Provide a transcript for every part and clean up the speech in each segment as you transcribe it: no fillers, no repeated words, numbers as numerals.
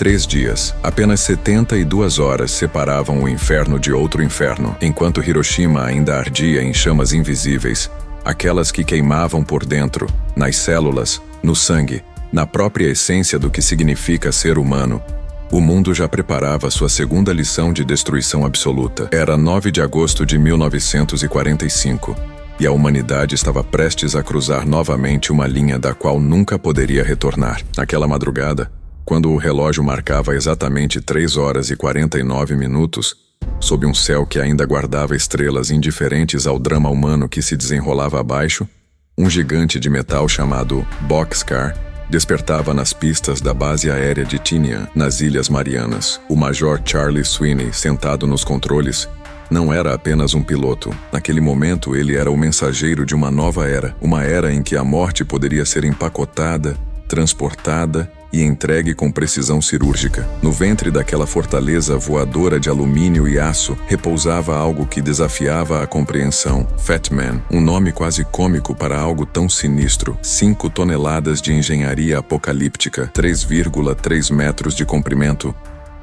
3 dias. Apenas 72 horas separavam o inferno de outro inferno. Enquanto Hiroshima ainda ardia em chamas invisíveis, aquelas que queimavam por dentro, nas células, no sangue, na própria essência do que significa ser humano, o mundo já preparava sua segunda lição de destruição absoluta. Era 9 de agosto de 1945, e a humanidade estava prestes a cruzar novamente uma linha da qual nunca poderia retornar. Naquela madrugada, quando o relógio marcava exatamente 3 horas e 49 minutos, sob um céu que ainda guardava estrelas indiferentes ao drama humano que se desenrolava abaixo, um gigante de metal chamado Boxcar despertava nas pistas da base aérea de Tinian, nas Ilhas Marianas. O Major Charlie Sweeney, sentado nos controles, não era apenas um piloto. Naquele momento, ele era o mensageiro de uma nova era, uma era em que a morte poderia ser empacotada, transportada e entregue com precisão cirúrgica. No ventre daquela fortaleza voadora de alumínio e aço repousava algo que desafiava a compreensão. Fat Man, um nome quase cômico para algo tão sinistro. 5 toneladas de engenharia apocalíptica, 3,3 metros de comprimento,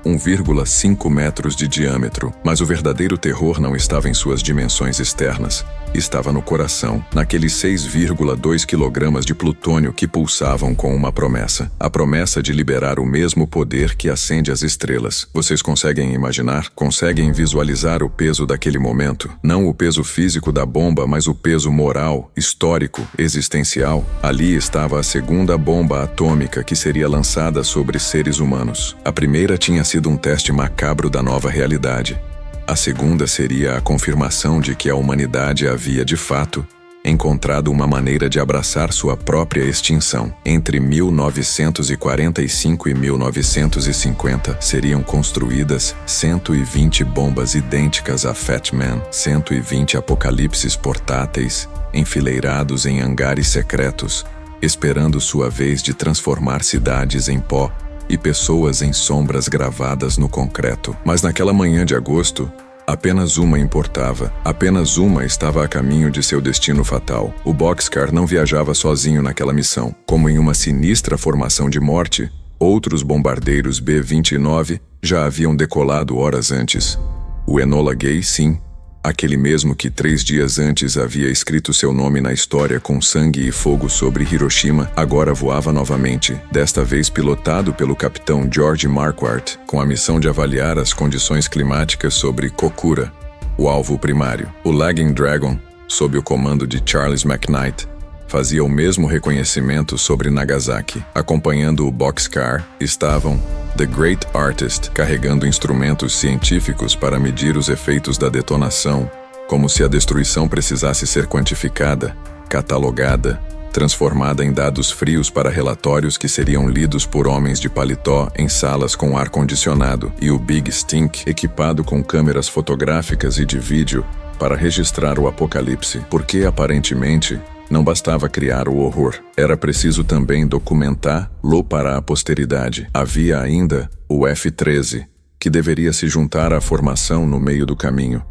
1,5 metros de diâmetro. Mas o verdadeiro terror não estava em suas dimensões externas. Estava no coração, naqueles 6,2 quilogramas de plutônio que pulsavam com uma promessa. A promessa de liberar o mesmo poder que acende as estrelas. Vocês conseguem imaginar? Conseguem visualizar o peso daquele momento? Não o peso físico da bomba, mas o peso moral, histórico, existencial. Ali estava a segunda bomba atômica que seria lançada sobre seres humanos. A primeira tinha sido um teste macabro da nova realidade. A segunda seria a confirmação de que a humanidade havia, de fato, encontrado uma maneira de abraçar sua própria extinção. Entre 1945 e 1950, seriam construídas 120 bombas idênticas a Fat Man, 120 apocalipses portáteis, enfileirados em hangares secretos, esperando sua vez de transformar cidades em pó e pessoas em sombras gravadas no concreto. Mas naquela manhã de agosto, apenas uma importava. Apenas uma estava a caminho de seu destino fatal. O Boxcar não viajava sozinho naquela missão. Como em uma sinistra formação de morte, outros bombardeiros B-29 já haviam decolado horas antes. O Enola Gay, sim, aquele mesmo que 3 dias antes havia escrito seu nome na história com sangue e fogo sobre Hiroshima, agora voava novamente, desta vez pilotado pelo capitão George Marquardt, com a missão de avaliar as condições climáticas sobre Kokura, o alvo primário. O Lagging Dragon, sob o comando de Charles McKnight, fazia o mesmo reconhecimento sobre Nagasaki. Acompanhando o Boxcar estavam The Great Artist, carregando instrumentos científicos para medir os efeitos da detonação, como se a destruição precisasse ser quantificada, catalogada, transformada em dados frios para relatórios que seriam lidos por homens de paletó em salas com ar-condicionado, e o Big Stink, equipado com câmeras fotográficas e de vídeo para registrar o apocalipse, porque aparentemente não bastava criar o horror, era preciso também documentá-lo para a posteridade. Havia ainda o F-13, que deveria se juntar à formação no meio do caminho,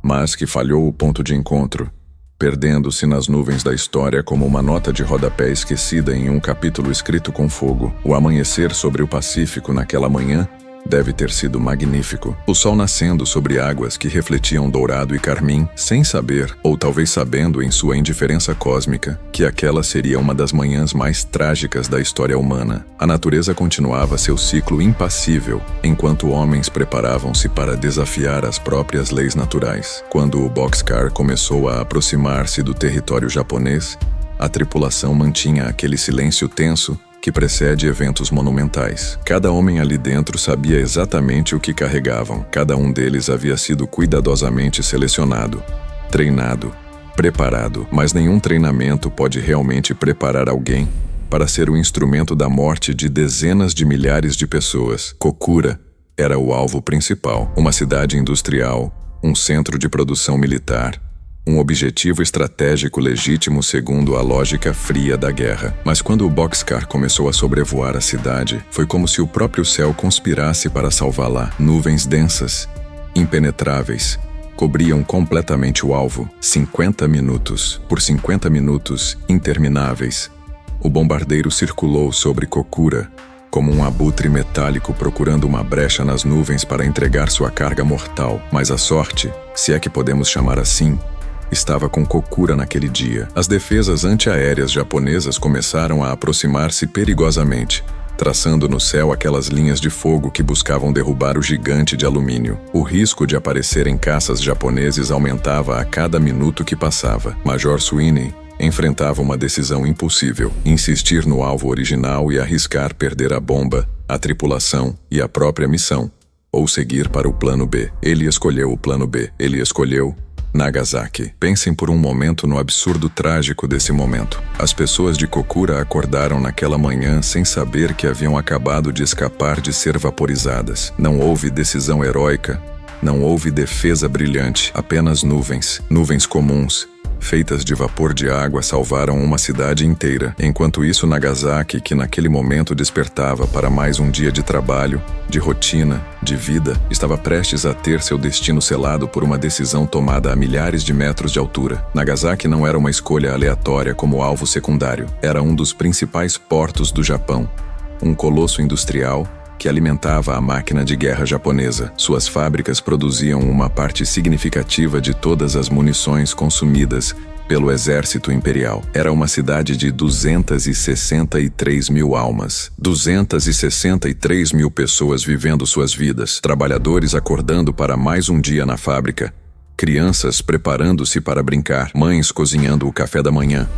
mas que falhou o ponto de encontro, perdendo-se nas nuvens da história como uma nota de rodapé esquecida em um capítulo escrito com fogo. O amanhecer sobre o Pacífico naquela manhã deve ter sido magnífico. O sol nascendo sobre águas que refletiam dourado e carmim, sem saber, ou talvez sabendo em sua indiferença cósmica, que aquela seria uma das manhãs mais trágicas da história humana. A natureza continuava seu ciclo impassível, enquanto homens preparavam-se para desafiar as próprias leis naturais. Quando o Boxcar começou a aproximar-se do território japonês, a tripulação mantinha aquele silêncio tenso que precede eventos monumentais. Cada homem ali dentro sabia exatamente o que carregavam. Cada um deles havia sido cuidadosamente selecionado, treinado, preparado. Mas nenhum treinamento pode realmente preparar alguém para ser o instrumento da morte de dezenas de milhares de pessoas. Kokura era o alvo principal. Uma cidade industrial, um centro de produção militar, um objetivo estratégico legítimo segundo a lógica fria da guerra. Mas quando o Boxcar começou a sobrevoar a cidade, foi como se o próprio céu conspirasse para salvá-la. Nuvens densas, impenetráveis, cobriam completamente o alvo. 50 minutos. Por 50 minutos intermináveis, o bombardeiro circulou sobre Kokura, como um abutre metálico procurando uma brecha nas nuvens para entregar sua carga mortal. Mas a sorte, se é que podemos chamar assim, estava com Kokura naquele dia. As defesas antiaéreas japonesas começaram a aproximar-se perigosamente, traçando no céu aquelas linhas de fogo que buscavam derrubar o gigante de alumínio. O risco de aparecerem caças japoneses aumentava a cada minuto que passava. Major Sweeney enfrentava uma decisão impossível: insistir no alvo original e arriscar perder a bomba, a tripulação e a própria missão, ou seguir para o plano B. Ele escolheu o plano B. Ele escolheu Nagasaki. Pensem por um momento no absurdo trágico desse momento. As pessoas de Kokura acordaram naquela manhã sem saber que haviam acabado de escapar de ser vaporizadas. Não houve decisão heróica, não houve defesa brilhante, apenas nuvens. Nuvens comuns, feitas de vapor de água, salvaram uma cidade inteira. Enquanto isso, Nagasaki, que naquele momento despertava para mais um dia de trabalho, de rotina, de vida, estava prestes a ter seu destino selado por uma decisão tomada a milhares de metros de altura. Nagasaki não era uma escolha aleatória como alvo secundário. Era um dos principais portos do Japão, um colosso industrial que alimentava a máquina de guerra japonesa. Suas fábricas produziam uma parte significativa de todas as munições consumidas pelo exército imperial. Era uma cidade de 263 mil almas. 263 mil pessoas vivendo suas vidas. Trabalhadores acordando para mais um dia na fábrica. Crianças preparando-se para brincar. Mães cozinhando o café da manhã.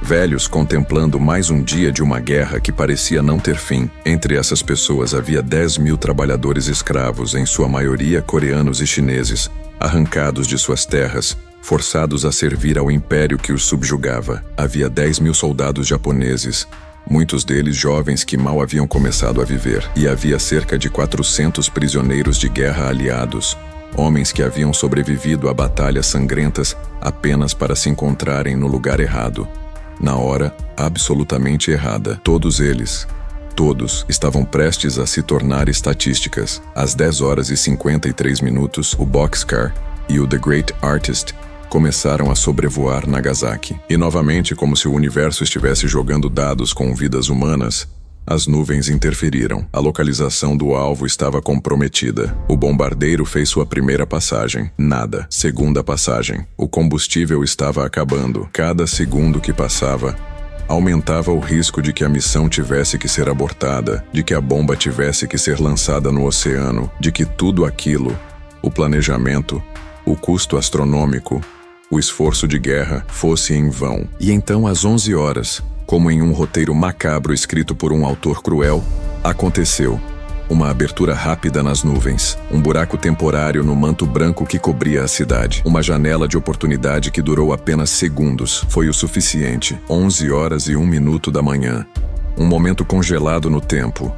Velhos contemplando mais um dia de uma guerra que parecia não ter fim. Entre essas pessoas havia 10 mil trabalhadores escravos, em sua maioria coreanos e chineses, arrancados de suas terras, forçados a servir ao império que os subjugava. Havia 10 mil soldados japoneses, muitos deles jovens que mal haviam começado a viver. E havia cerca de 400 prisioneiros de guerra aliados, homens que haviam sobrevivido a batalhas sangrentas apenas para se encontrarem no lugar errado, na hora absolutamente errada. Todos eles, todos, estavam prestes a se tornar estatísticas. Às 10h53, o Boxcar e o The Great Artist começaram a sobrevoar Nagasaki. E novamente, como se o universo estivesse jogando dados com vidas humanas, as nuvens interferiram. A localização do alvo estava comprometida. O bombardeiro fez sua primeira passagem. Nada. Segunda passagem. O combustível estava acabando. Cada segundo que passava aumentava o risco de que a missão tivesse que ser abortada, de que a bomba tivesse que ser lançada no oceano, de que tudo aquilo, o planejamento, o custo astronômico, o esforço de guerra, fosse em vão. E então, às 11h, como em um roteiro macabro escrito por um autor cruel, aconteceu. Uma abertura rápida nas nuvens, um buraco temporário no manto branco que cobria a cidade. Uma janela de oportunidade que durou apenas segundos. Foi o suficiente. 11h01 da manhã. Um momento congelado no tempo.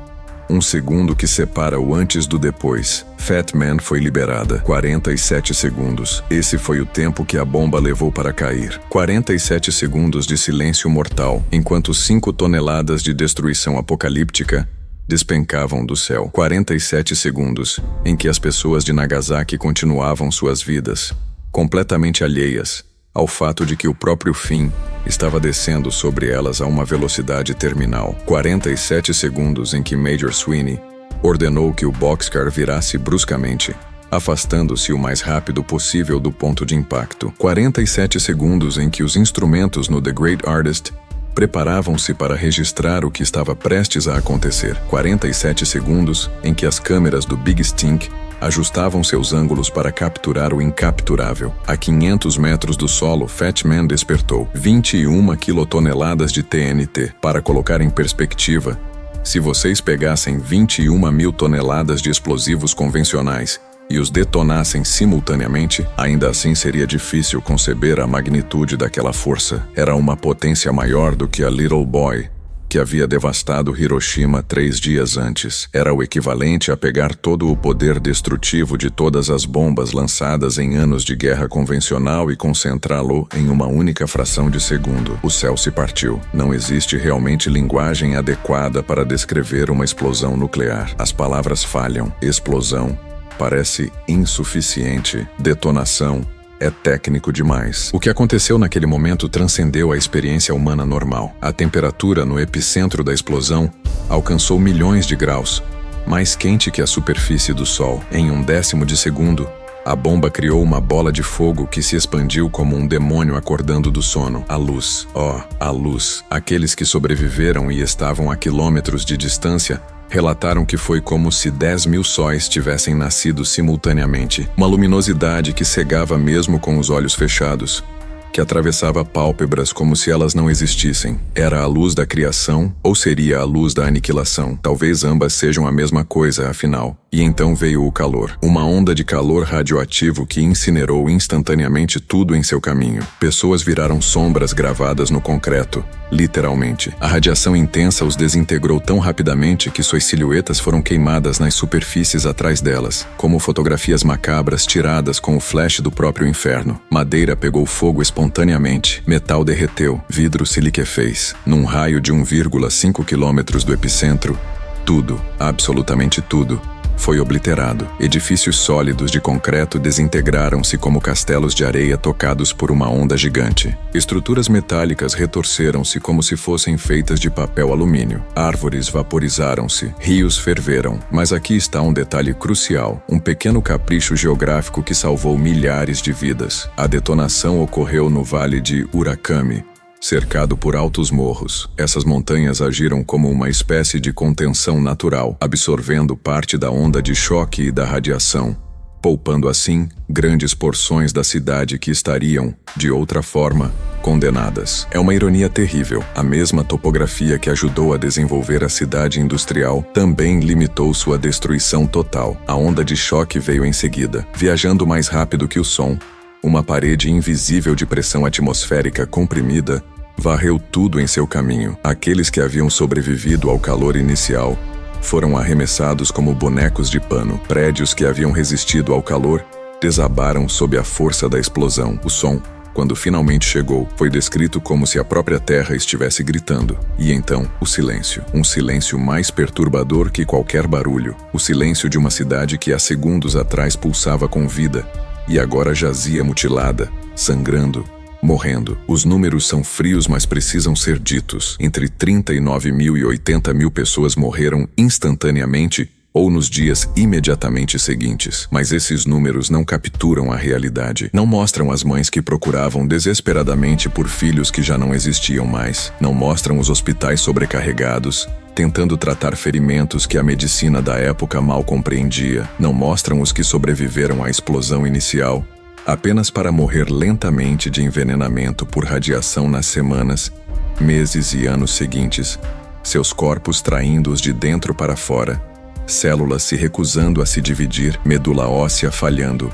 Um segundo que separa o antes do depois. Fat Man foi liberada. 47 segundos. Esse foi o tempo que a bomba levou para cair. 47 segundos de silêncio mortal, enquanto 5 toneladas de destruição apocalíptica despencavam do céu. 47 segundos em que as pessoas de Nagasaki continuavam suas vidas, completamente alheias ao fato de que o próprio fim estava descendo sobre elas a uma velocidade terminal. 47 segundos em que Major Sweeney ordenou que o Boxcar virasse bruscamente, afastando-se o mais rápido possível do ponto de impacto. 47 segundos em que os instrumentos no The Great Artist preparavam-se para registrar o que estava prestes a acontecer. 47 segundos em que as câmeras do Big Stink ajustavam seus ângulos para capturar o incapturável. A 500 metros do solo, Fat Man despertou. 21 quilotoneladas de TNT. Para colocar em perspectiva, se vocês pegassem 21 mil toneladas de explosivos convencionais e os detonassem simultaneamente, ainda assim seria difícil conceber a magnitude daquela força. Era uma potência maior do que a Little Boy, que havia devastado Hiroshima 3 dias antes. Era o equivalente a pegar todo o poder destrutivo de todas as bombas lançadas em anos de guerra convencional e concentrá-lo em uma única fração de segundo. O céu se partiu. Não existe realmente linguagem adequada para descrever uma explosão nuclear. As palavras falham. Explosão parece insuficiente. Detonação É técnico demais. O que aconteceu naquele momento transcendeu a experiência humana normal. A temperatura no epicentro da explosão alcançou milhões de graus, mais quente que a superfície do Sol. Em 1/10 de segundo, a bomba criou uma bola de fogo que se expandiu como um demônio acordando do sono. A luz. Oh, a luz. Aqueles que sobreviveram e estavam a quilômetros de distância relataram que foi como se 10.000 sóis tivessem nascido simultaneamente. Uma luminosidade que cegava mesmo com os olhos fechados, que atravessava pálpebras como se elas não existissem. Era a luz da criação ou seria a luz da aniquilação? Talvez ambas sejam a mesma coisa, afinal. E então veio o calor. Uma onda de calor radioativo que incinerou instantaneamente tudo em seu caminho. Pessoas viraram sombras gravadas no concreto, literalmente. A radiação intensa os desintegrou tão rapidamente que suas silhuetas foram queimadas nas superfícies atrás delas, como fotografias macabras tiradas com o flash do próprio inferno. Madeira pegou fogo espontaneamente, metal derreteu, vidro se liquefez. Num raio de 1,5 quilômetros do epicentro, tudo, absolutamente tudo, foi obliterado. Edifícios sólidos de concreto desintegraram-se como castelos de areia tocados por uma onda gigante. Estruturas metálicas retorceram-se como se fossem feitas de papel alumínio. Árvores vaporizaram-se, rios ferveram. Mas aqui está um detalhe crucial, um pequeno capricho geográfico que salvou milhares de vidas. A detonação ocorreu no vale de Urakami, cercado por altos morros. Essas montanhas agiram como uma espécie de contenção natural, absorvendo parte da onda de choque e da radiação, poupando assim grandes porções da cidade que estariam, de outra forma, condenadas. É uma ironia terrível. A mesma topografia que ajudou a desenvolver a cidade industrial também limitou sua destruição total. A onda de choque veio em seguida, viajando mais rápido que o som. Uma parede invisível de pressão atmosférica comprimida varreu tudo em seu caminho. Aqueles que haviam sobrevivido ao calor inicial foram arremessados como bonecos de pano. Prédios que haviam resistido ao calor desabaram sob a força da explosão. O som, quando finalmente chegou, foi descrito como se a própria terra estivesse gritando. E então, o silêncio. Um silêncio mais perturbador que qualquer barulho. O silêncio de uma cidade que há segundos atrás pulsava com vida e agora jazia mutilada, sangrando, morrendo. Os números são frios, mas precisam ser ditos. Entre 39.000 e 80.000 pessoas morreram instantaneamente ou nos dias imediatamente seguintes. Mas esses números não capturam a realidade. Não mostram as mães que procuravam desesperadamente por filhos que já não existiam mais. Não mostram os hospitais sobrecarregados, tentando tratar ferimentos que a medicina da época mal compreendia. Não mostram os que sobreviveram à explosão inicial, apenas para morrer lentamente de envenenamento por radiação nas semanas, meses e anos seguintes, seus corpos traindo-os de dentro para fora, células se recusando a se dividir, medula óssea falhando,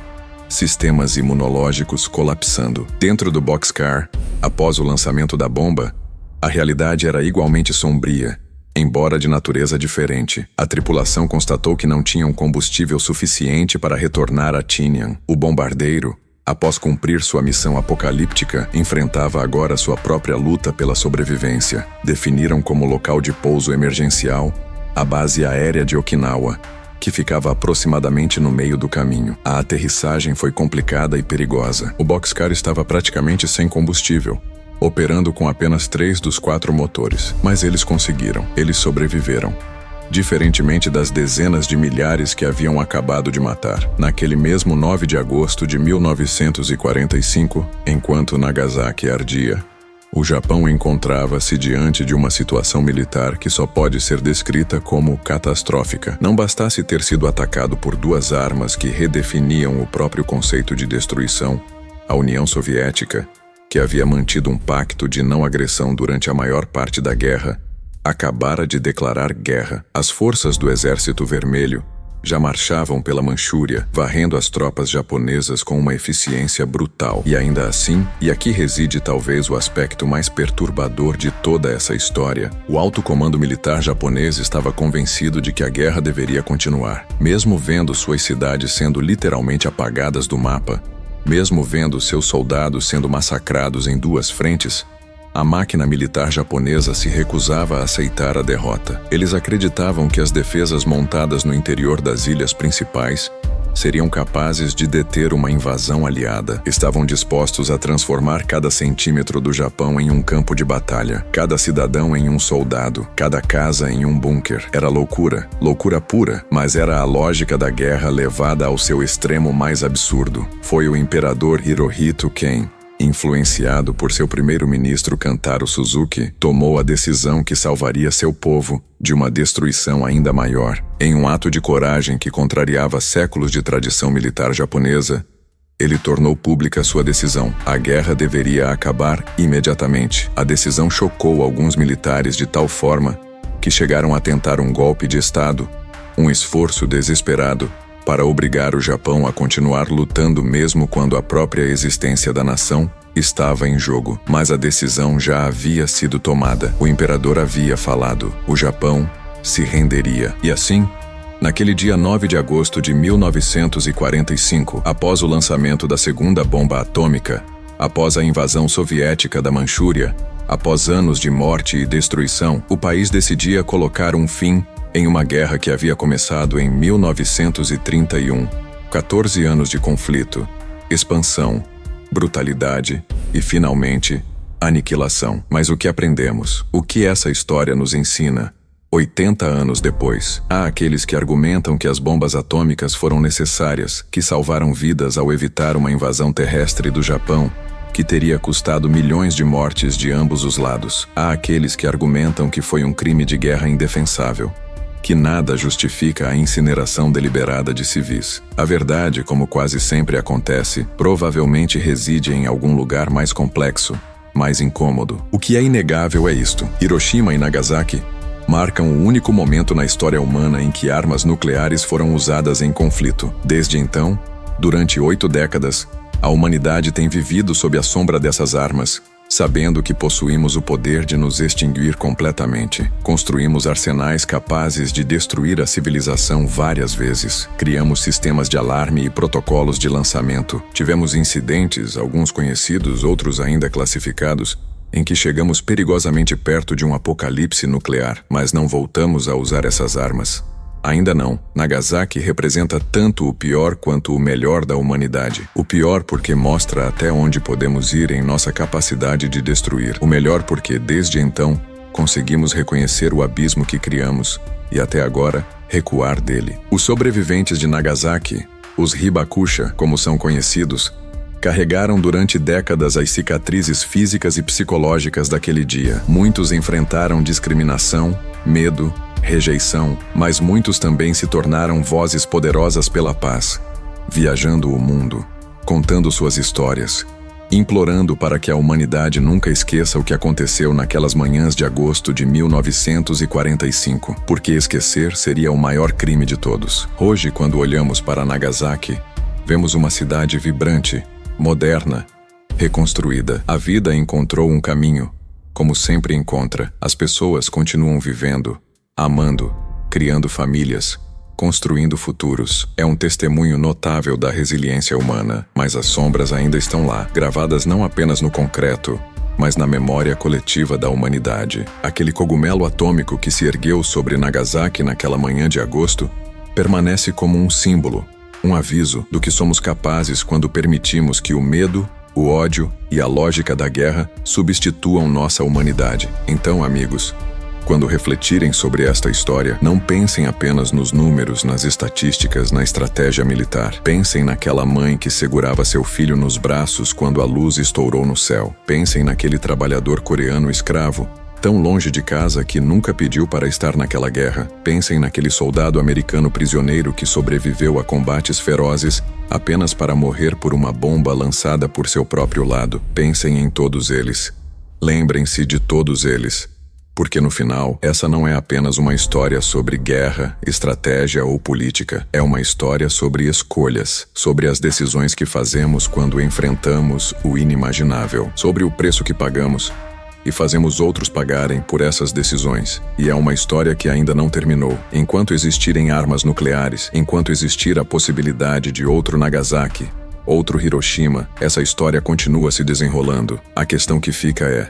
sistemas imunológicos colapsando. Dentro do boxcar, após o lançamento da bomba, a realidade era igualmente sombria, embora de natureza diferente. A tripulação constatou que não tinham combustível suficiente para retornar a Tinian. O bombardeiro, após cumprir sua missão apocalíptica, enfrentava agora sua própria luta pela sobrevivência. Definiram como local de pouso emergencial a base aérea de Okinawa, que ficava aproximadamente no meio do caminho. A aterrissagem foi complicada e perigosa. O boxcar estava praticamente sem combustível, operando com apenas 3 dos 4 motores. Mas eles conseguiram. Eles sobreviveram. Diferentemente das dezenas de milhares que haviam acabado de matar. Naquele mesmo 9 de agosto de 1945, enquanto Nagasaki ardia, o Japão encontrava-se diante de uma situação militar que só pode ser descrita como catastrófica. Não bastasse ter sido atacado por 2 armas que redefiniam o próprio conceito de destruição, a União Soviética, que havia mantido um pacto de não agressão durante a maior parte da guerra, acabara de declarar guerra. As forças do Exército Vermelho já marchavam pela Manchúria, varrendo as tropas japonesas com uma eficiência brutal. E ainda assim, e aqui reside talvez o aspecto mais perturbador de toda essa história, o alto comando militar japonês estava convencido de que a guerra deveria continuar. Mesmo vendo suas cidades sendo literalmente apagadas do mapa, mesmo vendo seus soldados sendo massacrados em 2 frentes, a máquina militar japonesa se recusava a aceitar a derrota. Eles acreditavam que as defesas montadas no interior das ilhas principais seriam capazes de deter uma invasão aliada. Estavam dispostos a transformar cada centímetro do Japão em um campo de batalha, cada cidadão em um soldado, cada casa em um bunker. Era loucura, loucura pura, mas era a lógica da guerra levada ao seu extremo mais absurdo. Foi o imperador Hirohito Ken, influenciado por seu primeiro-ministro Kantaro Suzuki, tomou a decisão que salvaria seu povo de uma destruição ainda maior. Em um ato de coragem que contrariava séculos de tradição militar japonesa, ele tornou pública sua decisão. A guerra deveria acabar imediatamente. A decisão chocou alguns militares de tal forma que chegaram a tentar um golpe de Estado, um esforço desesperado para obrigar o Japão a continuar lutando mesmo quando a própria existência da nação estava em jogo. Mas a decisão já havia sido tomada. O imperador havia falado. O Japão se renderia. E assim, naquele dia 9 de agosto de 1945, após o lançamento da segunda bomba atômica, após a invasão soviética da Manchúria, após anos de morte e destruição, o país decidia colocar um fim em uma guerra que havia começado em 1931. 14 anos de conflito, expansão, brutalidade e, finalmente, aniquilação. Mas o que aprendemos? O que essa história nos ensina? 80 anos depois, há aqueles que argumentam que as bombas atômicas foram necessárias, que salvaram vidas ao evitar uma invasão terrestre do Japão, que teria custado milhões de mortes de ambos os lados. Há aqueles que argumentam que foi um crime de guerra indefensável, que nada justifica a incineração deliberada de civis. A verdade, como quase sempre acontece, provavelmente reside em algum lugar mais complexo, mais incômodo. O que é inegável é isto: Hiroshima e Nagasaki marcam o único momento na história humana em que armas nucleares foram usadas em conflito. Desde então, durante 8 décadas, a humanidade tem vivido sob a sombra dessas armas, sabendo que possuímos o poder de nos extinguir completamente. Construímos arsenais capazes de destruir a civilização várias vezes. Criamos sistemas de alarme e protocolos de lançamento. Tivemos incidentes, alguns conhecidos, outros ainda classificados, em que chegamos perigosamente perto de um apocalipse nuclear, mas não voltamos a usar essas armas. Ainda não. Nagasaki representa tanto o pior quanto o melhor da humanidade. O pior porque mostra até onde podemos ir em nossa capacidade de destruir. O melhor porque, desde então, conseguimos reconhecer o abismo que criamos e, até agora, recuar dele. Os sobreviventes de Nagasaki, os Hibakusha, como são conhecidos, carregaram durante décadas as cicatrizes físicas e psicológicas daquele dia. Muitos enfrentaram discriminação, medo, rejeição, mas muitos também se tornaram vozes poderosas pela paz, viajando o mundo, contando suas histórias, implorando para que a humanidade nunca esqueça o que aconteceu naquelas manhãs de agosto de 1945, porque esquecer seria o maior crime de todos. Hoje, quando olhamos para Nagasaki, vemos uma cidade vibrante, moderna, reconstruída. A vida encontrou um caminho, como sempre encontra. As pessoas continuam vivendo, amando, criando famílias, construindo futuros. É um testemunho notável da resiliência humana, mas as sombras ainda estão lá, gravadas não apenas no concreto, mas na memória coletiva da humanidade. Aquele cogumelo atômico que se ergueu sobre Nagasaki naquela manhã de agosto permanece como um símbolo, um aviso do que somos capazes quando permitimos que o medo, o ódio e a lógica da guerra substituam nossa humanidade. Então, amigos, quando refletirem sobre esta história, não pensem apenas nos números, nas estatísticas, na estratégia militar. Pensem naquela mãe que segurava seu filho nos braços quando a luz estourou no céu. Pensem naquele trabalhador coreano escravo, tão longe de casa que nunca pediu para estar naquela guerra. Pensem naquele soldado americano prisioneiro que sobreviveu a combates ferozes apenas para morrer por uma bomba lançada por seu próprio lado. Pensem em todos eles. Lembrem-se de todos eles. Porque no final, essa não é apenas uma história sobre guerra, estratégia ou política. É uma história sobre escolhas, sobre as decisões que fazemos quando enfrentamos o inimaginável, sobre o preço que pagamos e fazemos outros pagarem por essas decisões. E é uma história que ainda não terminou. Enquanto existirem armas nucleares, enquanto existir a possibilidade de outro Nagasaki, outro Hiroshima, essa história continua se desenrolando. A questão que fica é: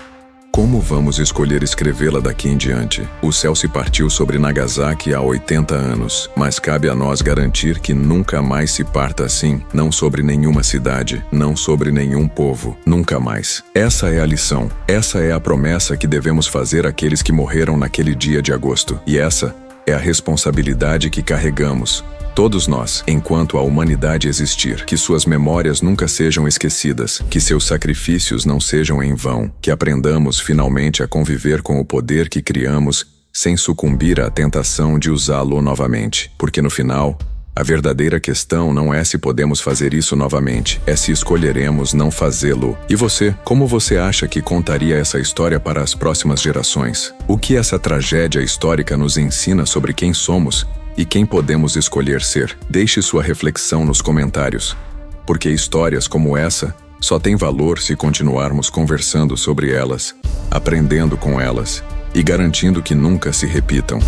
Como vamos escolher escrevê-la daqui em diante? O céu se partiu sobre Nagasaki há 80 anos, mas cabe a nós garantir que nunca mais se parta assim, não sobre nenhuma cidade, não sobre nenhum povo, nunca mais. Essa é a lição, essa é a promessa que devemos fazer àqueles que morreram naquele dia de agosto, e essa é a responsabilidade que carregamos. Todos nós, enquanto a humanidade existir, que suas memórias nunca sejam esquecidas, que seus sacrifícios não sejam em vão, que aprendamos finalmente a conviver com o poder que criamos sem sucumbir à tentação de usá-lo novamente. Porque no final, a verdadeira questão não é se podemos fazer isso novamente, é se escolheremos não fazê-lo. E você, como você acha que contaria essa história para as próximas gerações? O que essa tragédia histórica nos ensina sobre quem somos e quem podemos escolher ser? Deixe sua reflexão nos comentários, porque histórias como essa só têm valor se continuarmos conversando sobre elas, aprendendo com elas e garantindo que nunca se repitam.